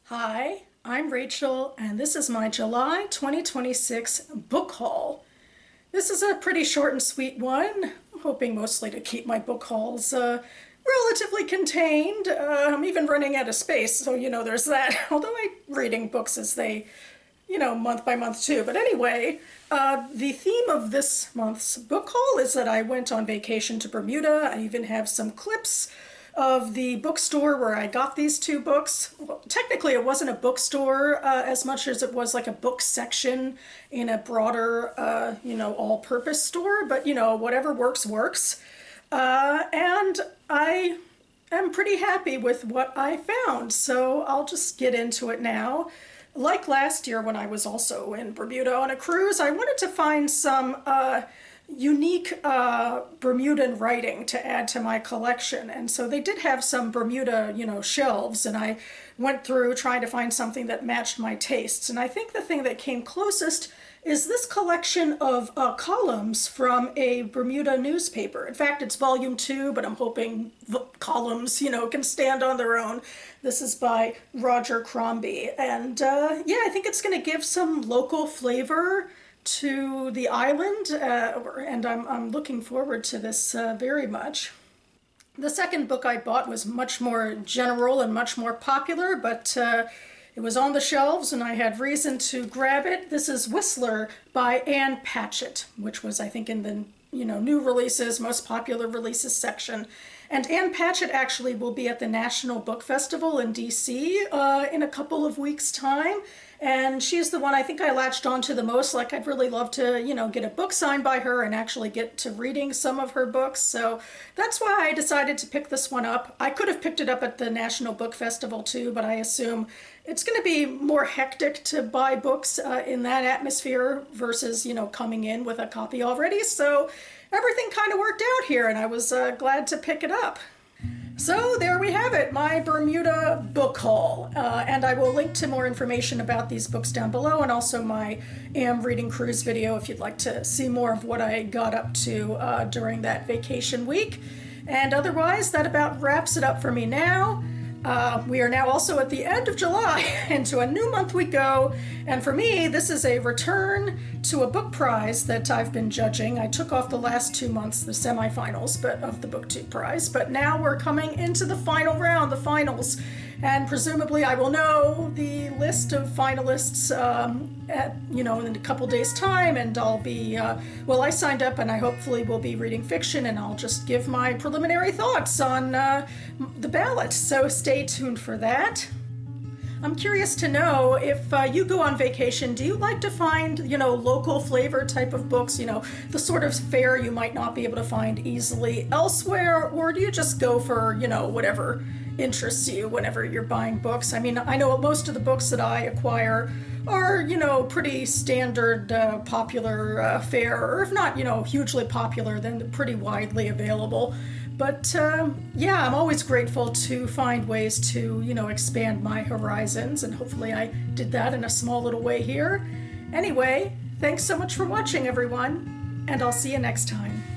Hi, I'm Rachel, and this is my July 2026 book haul. This is a pretty short and sweet one. I'm hoping mostly to keep my book hauls relatively contained. I'm even running out of space, so there's that. Although I'm reading books as they, month by month too. But anyway, the theme of this month's book haul is that I went on vacation to Bermuda. I even have some clips of the bookstore where I got these two books. Well, technically, it wasn't a bookstore as much as it was like a book section in a broader, all-purpose store. But, whatever works, works. And I am pretty happy with what I found. So I'll just get into it now. Like last year when I was also in Bermuda on a cruise, I wanted to find some unique Bermudan writing to add to my collection. And so they did have some Bermuda, shelves, and I went through trying to find something that matched my tastes. And I think the thing that came closest is this collection of columns from a Bermuda newspaper. In fact, it's volume 2, but I'm hoping columns, can stand on their own. This is by Roger Crombie. And yeah, I think it's going to give some local flavor to the island, and I'm looking forward to this very much. The second book I bought was much more general and much more popular, but it was on the shelves and I had reason to grab it. This is Whistler by Ann Patchett, which was, I think, in the new releases, most popular releases section. And Ann Patchett actually will be at the National Book Festival in DC in a couple of weeks' time. And she's the one I think I latched on to the most. Like, I'd really love to, get a book signed by her and actually get to reading some of her books. So that's why I decided to pick this one up. I could have picked it up at the National Book Festival too, but I assume it's going to be more hectic to buy books in that atmosphere versus, coming in with a copy already. So everything kind of worked out here, and I was glad to pick it up. So there we have it, my Bermuda book haul. And I will link to more information about these books down below, and also my Am Reading Cruise video if you'd like to see more of what I got up to during that vacation week. And otherwise, that about wraps it up for me now. We are now also at the end of July, into a new month we go, and for me this is a return to a book prize that I've been judging. I took off the last 2 months, the semifinals, of the BookTube prize, but now we're coming into the final round, the finals, and presumably I will know the list of finalists in a couple days time, and I'll be, I signed up and I hopefully will be reading fiction, and I'll just give my preliminary thoughts on the ballot, so stay tuned for that. I'm curious to know if you go on vacation, do you like to find, local flavor type of books, the sort of fare you might not be able to find easily elsewhere, or do you just go for, whatever interests you whenever you're buying books? I mean, I know most of the books that I acquire are, pretty standard, popular fare, or if not, hugely popular, then pretty widely available. But yeah, I'm always grateful to find ways to, expand my horizons, and hopefully I did that in a small little way here. Anyway, thanks so much for watching, everyone, and I'll see you next time.